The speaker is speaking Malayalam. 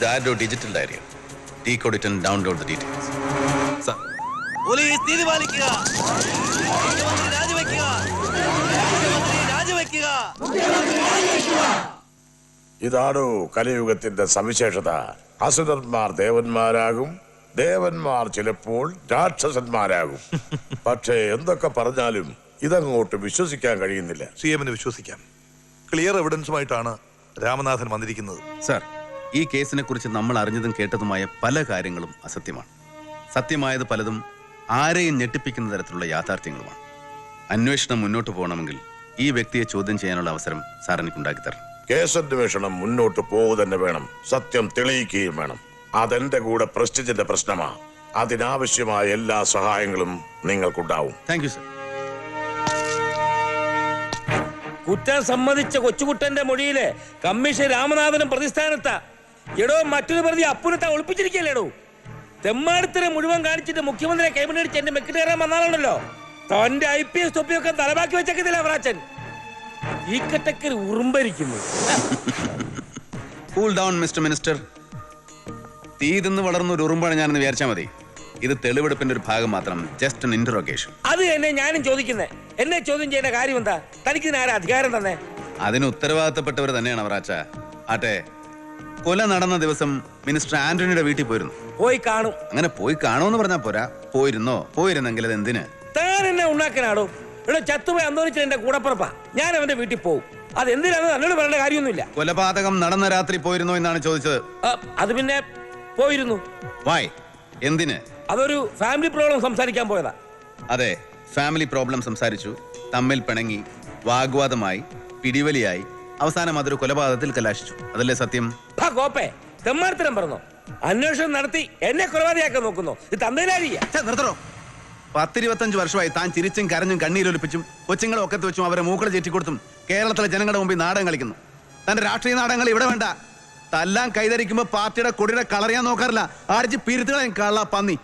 the Addo digital diary. Decode it and download the details. Sir. Police തീരുമാനിക്കുക. മുഖ്യമന്ത്രി രാജിവെക്കുക. മുഖ്യമന്ത്രി രാജിവെക്കുക. ഇതാണോ കലിയുഗത്തിന്റെ സവിശേഷത? അസുരന്മാർ ദേവന്മാരാകും, ദേവന്മാർ ചിലപ്പോൾ രാക്ഷസന്മാരാകും. പക്ഷേ എന്തൊക്കെ പറഞ്ഞാലും ഇതങ്ങോട്ട് വിശ്വസിക്കാൻ കഴിയുന്നില്ല. CMന് വിശ്വസിക്കാം. ക്ലിയർ എവിഡൻസുമായിട്ടാണ് രാമനാഥൻ വന്നിരിക്കുന്നത്. സർ, ഈ കേസിനെ കുറിച്ച് നമ്മൾ അറിഞ്ഞതും കേട്ടതുമായ പല കാര്യങ്ങളും അസത്യമാണ്. സത്യമായത് പലതും ആരെയും ഞെട്ടിപ്പിക്കുന്ന തരത്തിലുള്ള യാഥാർത്ഥ്യങ്ങളുമാണ്. അന്വേഷണം മുന്നോട്ട് പോകണമെങ്കിൽ ഈ വ്യക്തിയെ ചോദ്യം ചെയ്യാനുള്ള അവസരം സാർ എനിക്കുണ്ടാക്കി തരണം. കേസന്വേഷണം മുന്നോട്ട് പോകുക തന്നെ വേണം. സത്യം തെളിയിക്കുകയും വേണം. അതെന്റെ കൂടെ പ്രസ്റ്റിജിന്റെ പ്രശ്നമാ. അതിനാവശ്യമായ എല്ലാ സഹായങ്ങളും നിങ്ങൾക്കുണ്ടാവും. Thank you sir. കുറ്റം സമ്മതിച്ച കൊച്ചുകുട്ടന്റെ മൊഴിയില് കമ്മീഷൻ രാമനാഥനും പ്രതിസ്ഥാനത്താ. എടോ, മറ്റൊരു പ്രതി അപ്പുനത്തെ ഒളിപ്പിച്ചിരിക്കല്ലേടോ. തെമ്മാടത്തിനെ മുഴുവൻ കാണിച്ചിട്ട് മുഖ്യമന്ത്രിയെ കൈമണിടിച്ച് എന്റെ മെക്കിട്ട് കയറാൻ വന്നാണല്ലോ. തന്റെ IPS തൊപ്പിയൊക്കെ തലവാക്കി വെച്ചേക്കത്തില്ല അവറാച്ചൻ. ഈ കട്ടക്കൽ ഉറുമ്പരിക്കുന്നു. Cool down mister minister. തീ തിന്ന് വളർന്ന ഒരു ഉറുമ്പാണ് ഞാനെന്ന് വിചാരിച്ചാൽ മതി. ഇത് തെളിവെടുപ്പിന്റെ ഒരു ഭാഗം മാത്രം. Just an interrogation. അത് തന്നെ ഞാനും ചോദിക്കുന്നേ. എന്നെ ചോദ്യം ചെയ്യുന്ന കാര്യം എന്താ? തനിക്ക് ആരാ അധികാരം തന്നെ? അതിന് ഉത്തരവാദിത്തപ്പെട്ടവർ തന്നെയാണ് അവറാച്ച. ആട്ടെ, കൊല നടന്ന ദിവസം മിനിസ്റ്റർ ആന്റണിയുടെ വീട്ടിൽ പോയിരുന്നു. പോയി കാണും. അങ്ങനെ പോയി കാണുമെന്ന് പറഞ്ഞാൽ പോരാ, പോയിരുന്നോ? പോയിരുന്നെങ്കിൽ അത് എന്തിന്? താൻ എന്നെ ഉണ്ടാക്കാനാടോ? ഇവിടെ ചത്തുപോയി അന്തോണിച്ച് എന്റെ കൂടപ്പുറപ്പാ. ഞാൻ അവന്റെ വീട്ടിൽ പോകും. അതെന്തിനാന്ന് നന്നോട് പറയേണ്ട കാര്യമൊന്നുമില്ല. കൊലപാതകം നടന്ന രാത്രി പോയിരുന്നോ എന്നാണ് ചോദിച്ചത്. അത് പിന്നെ പോയിരുന്നു. വായ്, എന്തിന്? അതൊരു ഫാമിലി പ്രോബ്ലം സംസാരിക്കാൻ പോയതാ. അതെ, ഫാമിലി പ്രോബ്ലം സംസാരിച്ചു, തമ്മിൽ പിണങ്ങി, വാഗ്വാദമായി, പിടിവലിയായി, അവസാനം അതൊരു കൊലപാതകത്തിൽ കലാശിച്ചു. അതല്ലേ സത്യം? കോപ്പേ, തെമ്മാർത്തരം പറഞ്ഞോ? അന്വേഷണം നടത്തി എന്നെ കൊലപാതകയാക്കാൻ നോക്കുന്നു. ഇത് തന്തയിലാരിയാ. നിർത്തണോ? 10-25 വർഷമായി താൻ ചിരിച്ചും കരഞ്ഞും കണ്ണീരൊലിപ്പിച്ചും കൊച്ചുങ്ങളെ ഒക്കത്ത് വെച്ചും അവരെ മൂക്കളെ ചേറ്റിക്കൊടുത്തും കേരളത്തിലെ ജനങ്ങളുടെ മുമ്പിൽ നാടകം കളിക്കുന്നു. തന്റെ രാഷ്ട്രീയ നാടകങ്ങൾ ഇവിടെ വേണ്ട. തല്ലാൻ കൈതരിക്കുമ്പോ പാർട്ടിയുടെ കൊടിയുടെ കളറിയാൻ നോക്കാറില്ല. അടിച്ച് പിരുത്തുകളെ കള്ള പന്നി.